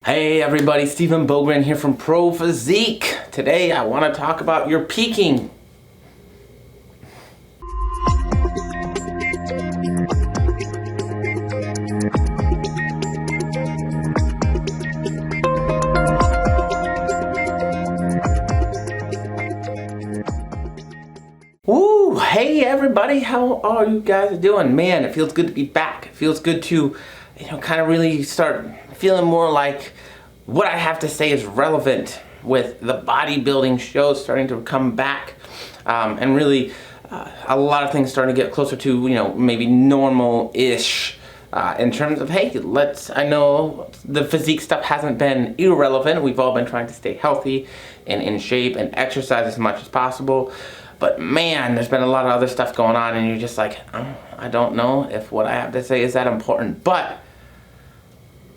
Hey everybody, Stephen Bogren here from Pro Physique. Today I want to talk about your peaking. Woo! Hey everybody, how are you guys doing? Man, it feels good to be back. It feels good to, kind of really start feeling more like what I have to say is relevant with the bodybuilding shows starting to come back, and really a lot of things starting to get closer to, maybe normal-ish. In terms of, hey, I know the physique stuff hasn't been irrelevant. We've all been trying to stay healthy and in shape and exercise as much as possible. But man, there's been a lot of other stuff going on and you're just like, oh, I don't know if what I have to say is that important. But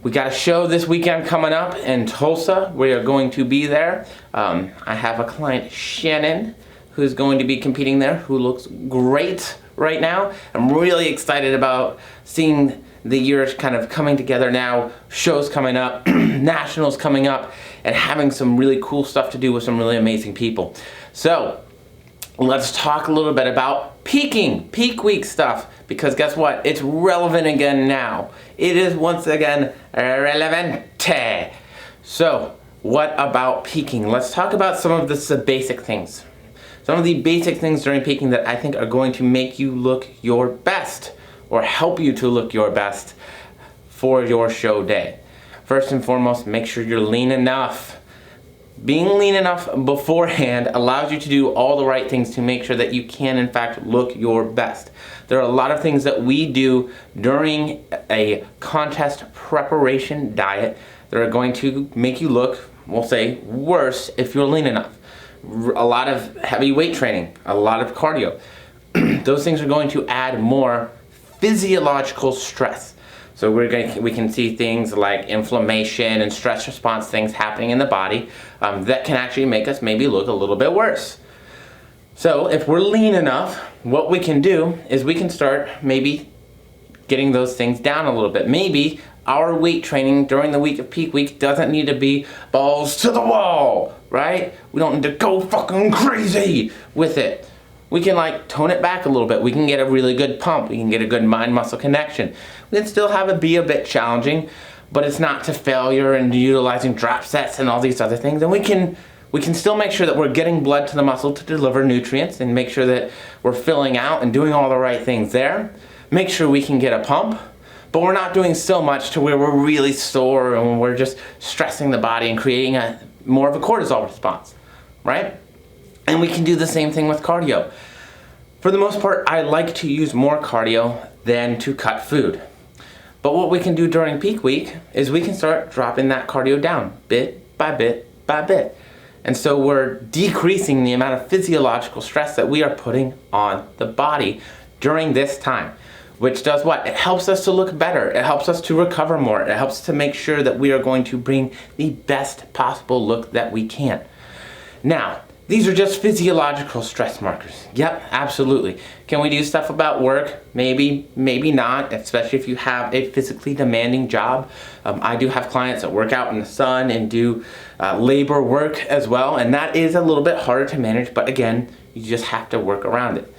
we got a show this weekend coming up in Tulsa. We are going to be there. I have a client, Shannon, who's going to be competing there, who looks great right now. I'm really excited about seeing the years kind of coming together now, shows coming up, nationals coming up, and having some really cool stuff to do with some really amazing people. So let's talk a little bit about peaking, peak week stuff, because guess what? It's relevant again now. It is once again relevant. So what about peaking? Let's talk about some of the basic things. Some of the basic things during peaking that I think are going to make you look your best or help you to look your best for your show day. First and foremost, make sure you're lean enough. Being lean enough beforehand allows you to do all the right things to make sure that you can in fact look your best. There are a lot of things that we do during a contest preparation diet that are going to make you look, we'll say, worse if you're lean enough. A lot of heavy weight training, a lot of cardio. Those things are going to add more physiological stress. So we can see things like inflammation and stress response things happening in the body that can actually make us maybe look a little bit worse. So if we're lean enough, what we can do is we can start maybe getting those things down a little bit. Maybe our weight training during the week of peak week doesn't need to be balls to the wall, right? We don't need to go fucking crazy with it. We can tone it back a little bit. We can get a really good pump. We can get a good mind-muscle connection. We can still have it be a bit challenging, but it's not to failure and utilizing drop sets and all these other things. And we can still make sure that we're getting blood to the muscle to deliver nutrients and make sure that we're filling out and doing all the right things there. Make sure we can get a pump, but we're not doing so much to where we're really sore and we're just stressing the body and creating more of a cortisol response, right? And we can do the same thing with cardio. For the most part, I like to use more cardio than to cut food. But what we can do during peak week is we can start dropping that cardio down bit by bit by bit. And so we're decreasing the amount of physiological stress that we are putting on the body during this time. Which does what? It helps us to look better. It helps us to recover more. It helps to make sure that we are going to bring the best possible look that we can. Now, these are just physiological stress markers. Yep, absolutely. Can we do stuff about work? Maybe, maybe not, especially if you have a physically demanding job. I do have clients that work out in the sun and do labor work as well, and that is a little bit harder to manage, but again, you just have to work around it.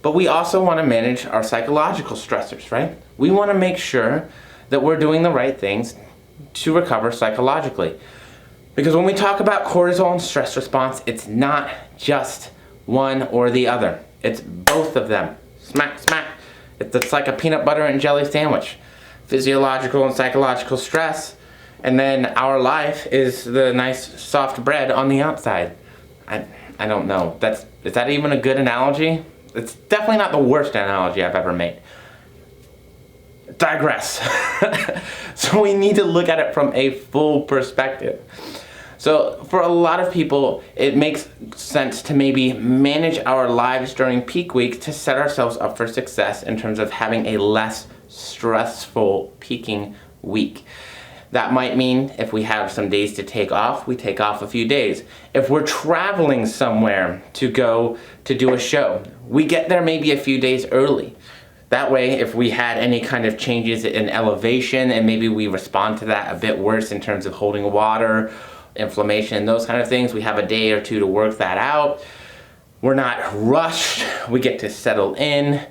But we also want to manage our psychological stressors, right? We want to make sure that we're doing the right things to recover psychologically. Because when we talk about cortisol and stress response, it's not just one or the other. It's both of them. Smack, smack. It's like a peanut butter and jelly sandwich. Physiological and psychological stress, and then our life is the nice soft bread on the outside. I don't know. Is that even a good analogy? It's definitely not the worst analogy I've ever made. Digress. So we need to look at it from a full perspective. So for a lot of people, it makes sense to maybe manage our lives during peak week to set ourselves up for success in terms of having a less stressful peaking week. That might mean if we have some days to take off, we take off a few days. If we're traveling somewhere to go to do a show, we get there maybe a few days early. That way, if we had any kind of changes in elevation and maybe we respond to that a bit worse in terms of holding water, inflammation, those kind of things, we have a day or two to work that out. We're not rushed. We get to settle in.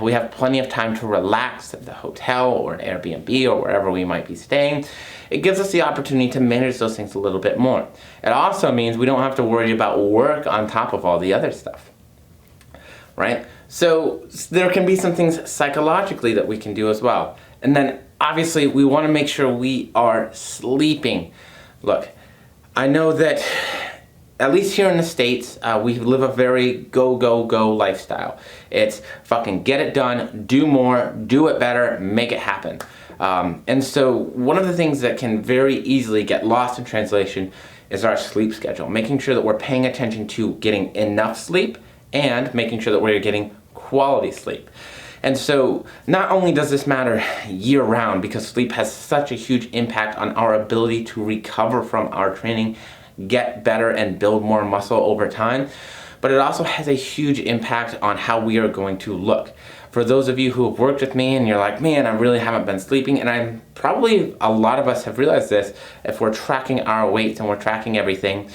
We have plenty of time to relax at the hotel or an Airbnb or wherever we might be staying. It gives us the opportunity to manage those things a little bit more. It also means we don't have to worry about work on top of all the other stuff, right? So there can be some things psychologically that we can do as well. And then obviously we want to make sure we are sleeping. Look, I know that at least here in the States, we live a very go, go, go lifestyle. It's fucking get it done, do more, do it better, make it happen. And so one of the things that can very easily get lost in translation is our sleep schedule. Making sure that we're paying attention to getting enough sleep and making sure that we're getting quality sleep. And so not only does this matter year round, because sleep has such a huge impact on our ability to recover from our training, get better and build more muscle over time, but it also has a huge impact on how we are going to look. For those of you who have worked with me and you're like, man, I really haven't been sleeping, and I'm probably, a lot of us have realized this, if we're tracking our weights and we're tracking everything,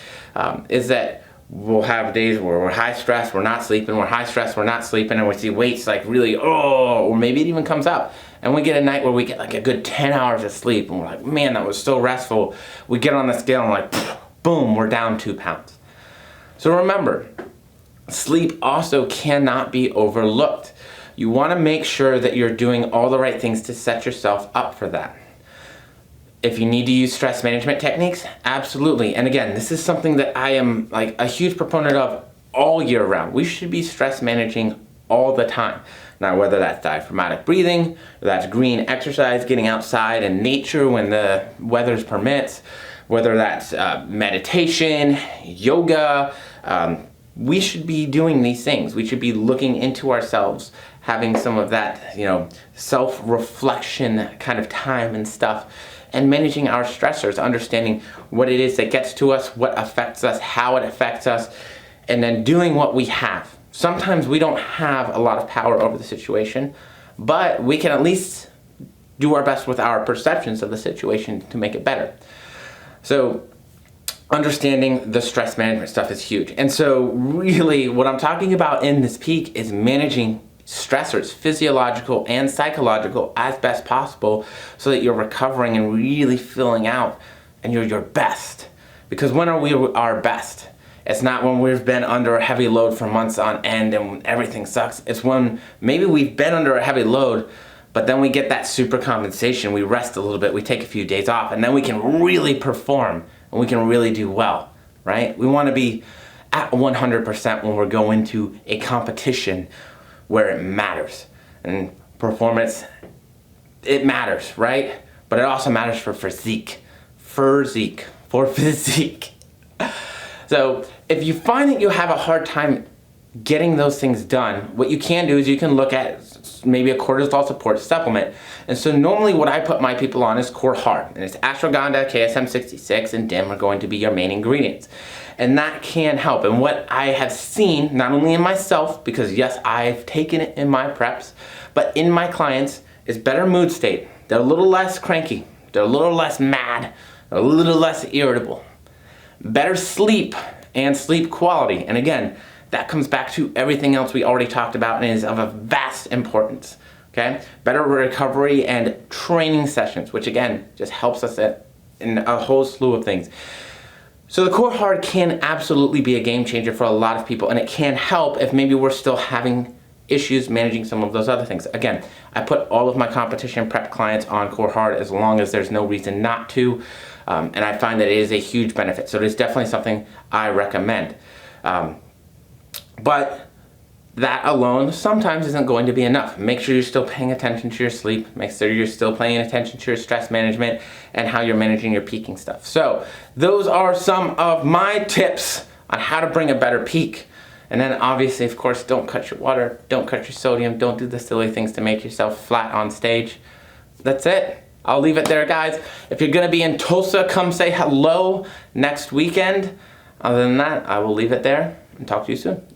is that we'll have days where we're high stress, we're not sleeping, we're high stress, we're not sleeping, and we see weights like really, or maybe it even comes up. And we get a night where we get like a good 10 hours of sleep, and we're like, man, that was so restful. We get on the scale and we're like, boom, we're down 2 pounds. So remember, sleep also cannot be overlooked. You want to make sure that you're doing all the right things to set yourself up for that. If you need to use stress management techniques, absolutely. And again, this is something that I am like a huge proponent of all year round. We should be stress managing all the time. Now, whether that's diaphragmatic breathing, that's green exercise, getting outside in nature when the weather permits, whether that's meditation, yoga, we should be doing these things. We should be looking into ourselves, having some of that, self-reflection kind of time and stuff, and managing our stressors, understanding what it is that gets to us, what affects us, how it affects us, and then doing what we have. Sometimes we don't have a lot of power over the situation, but we can at least do our best with our perceptions of the situation to make it better. So understanding the stress management stuff is huge. And so really what I'm talking about in this peak is managing stressors, physiological and psychological, as best possible so that you're recovering and really filling out and you're your best. Because when are we our best? It's not when we've been under a heavy load for months on end and everything sucks. It's when maybe we've been under a heavy load, but then we get that super compensation. We rest a little bit, we take a few days off, and then we can really perform and we can really do well, right? We want to be at 100% when we're going to a competition where it matters. And performance, it matters, right? But it also matters for physique. For physique. So if you find that you have a hard time getting those things done, what you can do is you can look at maybe a cortisol support supplement. And so normally what I put my people on is Core Hard. And it's ashwagandha, KSM 66, and DIM are going to be your main ingredients. And that can help. And what I have seen, not only in myself, because yes, I've taken it in my preps, but in my clients, is better mood state. They're a little less cranky. They're a little less mad. They're a little less irritable. Better sleep and sleep quality. And again, that comes back to everything else we already talked about and is of a vast importance. Okay? Better recovery and training sessions, which again, just helps us in a whole slew of things. So the Core Hard can absolutely be a game changer for a lot of people, and it can help if maybe we're still having issues managing some of those other things. Again, I put all of my competition prep clients on Core Hard as long as there's no reason not to, and I find that it is a huge benefit. So it is definitely something I recommend. But that alone sometimes isn't going to be enough. Make sure you're still paying attention to your sleep. Make sure you're still paying attention to your stress management and how you're managing your peaking stuff. So those are some of my tips on how to bring a better peak. And then obviously, of course, don't cut your water, don't cut your sodium, don't do the silly things to make yourself flat on stage. That's it. I'll leave it there, guys. If you're gonna be in Tulsa, come say hello next weekend. Other than that, I will leave it there and talk to you soon.